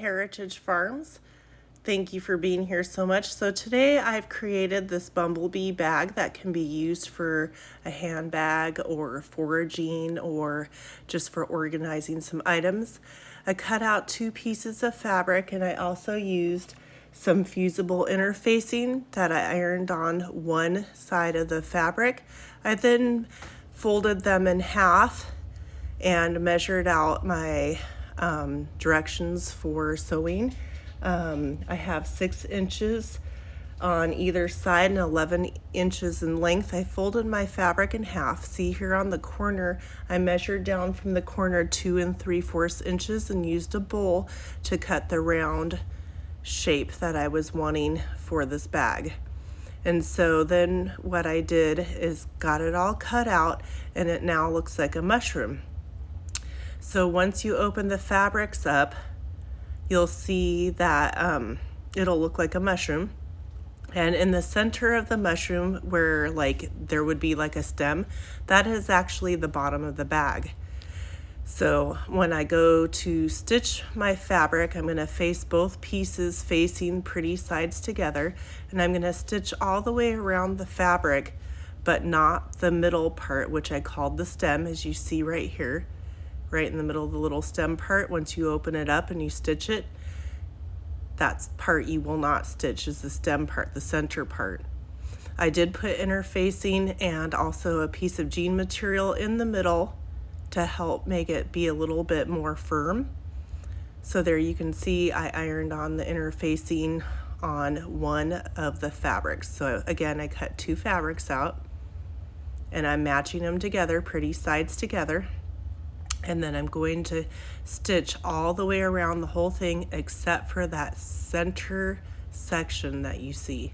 Heritage Farms. Thank you for being here so much. So today I've created this Bumble Bee bag that can be used for a handbag or foraging or just for organizing some items. I cut out 2 pieces of fabric and I also used some fusible interfacing that I ironed on one side of the fabric. I then folded them in half and measured out my directions for sewing. I have 6 inches on either side and 11 inches in length. I folded my fabric in half. See here on the corner, I measured down from the corner 2 3/4 inches and used a bowl to cut the round shape that I was wanting for this bag. And so then what I did is got it all cut out and it now looks like a mushroom. So once you open the fabrics up, you'll see that it'll look like a mushroom. And in the center of the mushroom, where there would be like a stem, that is actually the bottom of the bag. So when I go to stitch my fabric, I'm going to face both pieces facing pretty sides together, and I'm going to stitch all the way around the fabric, but not the middle part, which I called the stem, as you see right here. Right in the middle of the little stem part. Once you open it up and you stitch it, that part you will not stitch is the stem part, the center part. I did put interfacing and also a piece of jean material in the middle to help make it be a little bit more firm. So there you can see I ironed on the interfacing on one of the fabrics. So again, I cut 2 fabrics out and I'm matching them together, pretty sides together. And then I'm going to stitch all the way around the whole thing except for that center section that you see.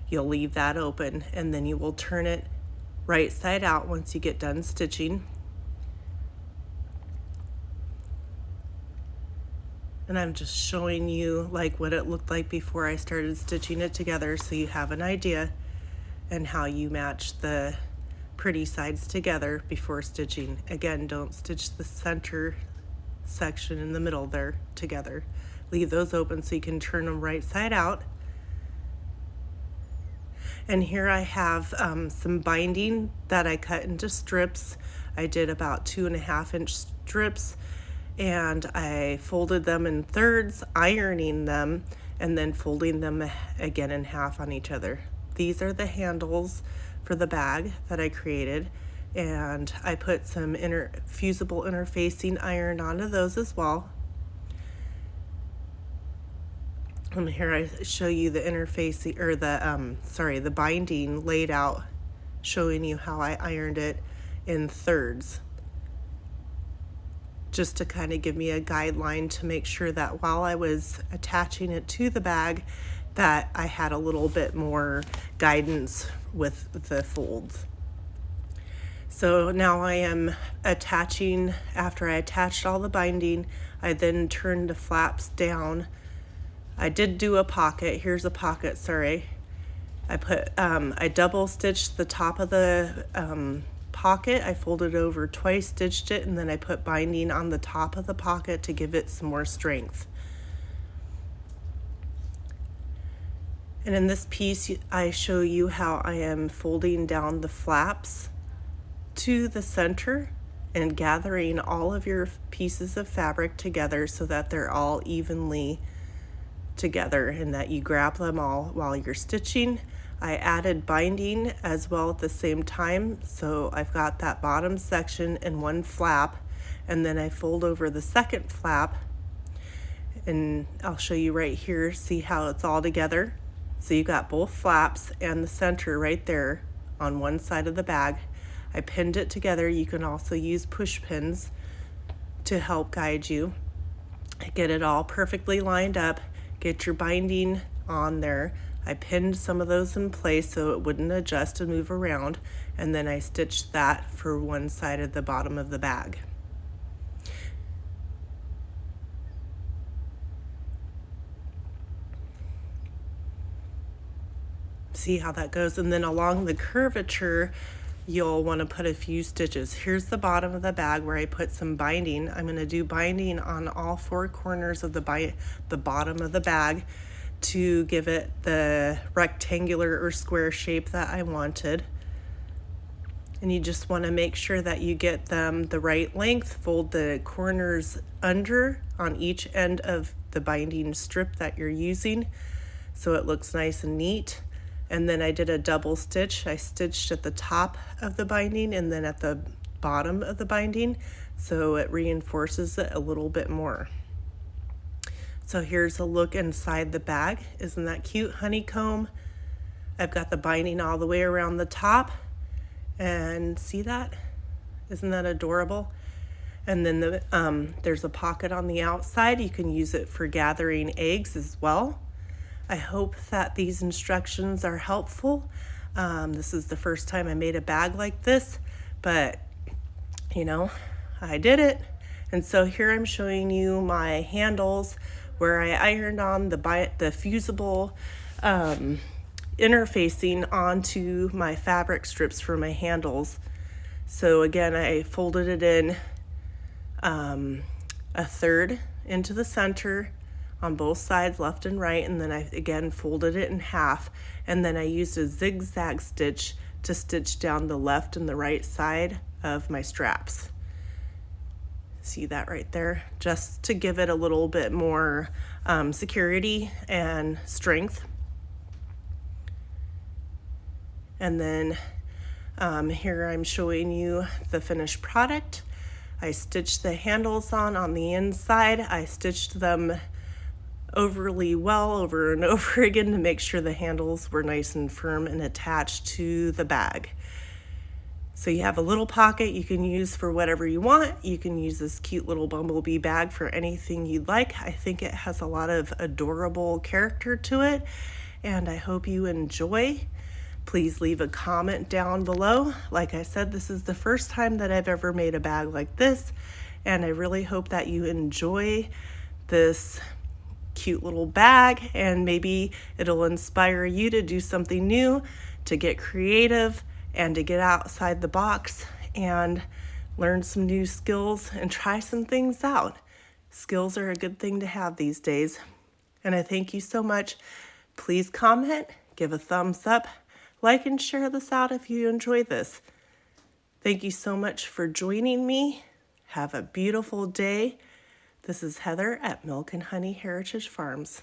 You'll leave that open and then you will turn it right side out once you get done stitching. And I'm just showing you what it looked like before I started stitching it together so you have an idea and how you match the pretty sides together before stitching. Again, don't stitch the center section in the middle there together. Leave those open so you can turn them right side out. And here I have some binding that I cut into strips. I did about 2.5-inch strips and I folded them in thirds, ironing them, and then folding them again in half on each other. These are the handles for the bag that I created, and I put some fusible interfacing ironed onto those as well. And here I show you the interfacing, or the binding laid out, showing you how I ironed it in thirds, just to kind of give me a guideline to make sure that while I was attaching it to the bag, that I had a little bit more guidance with the folds. So now I am attaching. After I attached all the binding, I then turned the flaps down. I did do a pocket. Here's a pocket, sorry. I double stitched the top of the pocket. I folded over twice, stitched it, and then I put binding on the top of the pocket to give it some more strength. And in this piece, I show you how I am folding down the flaps to the center and gathering all of your pieces of fabric together so that they're all evenly together and that you grab them all while you're stitching. I added binding as well at the same time, so I've got that bottom section in one flap, and then I fold over the second flap, and I'll show you right here, see how it's all together. So you got both flaps and the center right there on one side of the bag. I pinned it together. You can also use push pins to help guide you. Get it all perfectly lined up, get your binding on there. I pinned some of those in place so it wouldn't adjust and move around, and then I stitched that for one side of the bottom of the bag. See how that goes? And then along the curvature you'll want to put a few stitches. Here's the bottom of the bag where I put some binding. I'm going to do binding on all four corners of the bottom of the bag to give it the rectangular or square shape that I wanted. And you just want to make sure that you get them the right length. Fold the corners under on each end of the binding strip that you're using so it looks nice and neat. And then I did a double stitch. I stitched at the top of the binding and then at the bottom of the binding so it reinforces it a little bit more. So here's a look inside the bag. Isn't that cute? Honeycomb. I've got the binding all the way around the top. And see that? Isn't that adorable? And then there's a pocket on the outside. You can use it for gathering eggs as well. I hope that these instructions are helpful. This is the first time I made a bag like this, but you know, I did it. And so here I'm showing you my handles where I ironed on the fusible interfacing onto my fabric strips for my handles. So again, I folded it in a third into the center on both sides, left and right, and then I again folded it in half, and then I used a zigzag stitch to stitch down the left and the right side of my straps. See that right there? Just to give it a little bit more security and strength. And then here I'm showing you the finished product. I stitched the handles on the inside. I stitched them overly well over and over again to make sure the handles were nice and firm and attached to the bag. So you have a little pocket you can use for whatever you want. You can use this cute little bumblebee bag for anything you'd like. I think it has a lot of adorable character to it, and I hope you enjoy. Please leave a comment down below. Like I said, this is the first time that I've ever made a bag like this, and I really hope that you enjoy this cute little bag, and maybe it'll inspire you to do something new, to get creative, and to get outside the box and learn some new skills and try some things out. Skills are a good thing to have these days. And I thank you so much. Please comment, give a thumbs up, like and share this out if you enjoy this. Thank you so much for joining me. Have a beautiful day. This is Heather at Milk and Honey Heritage Farms.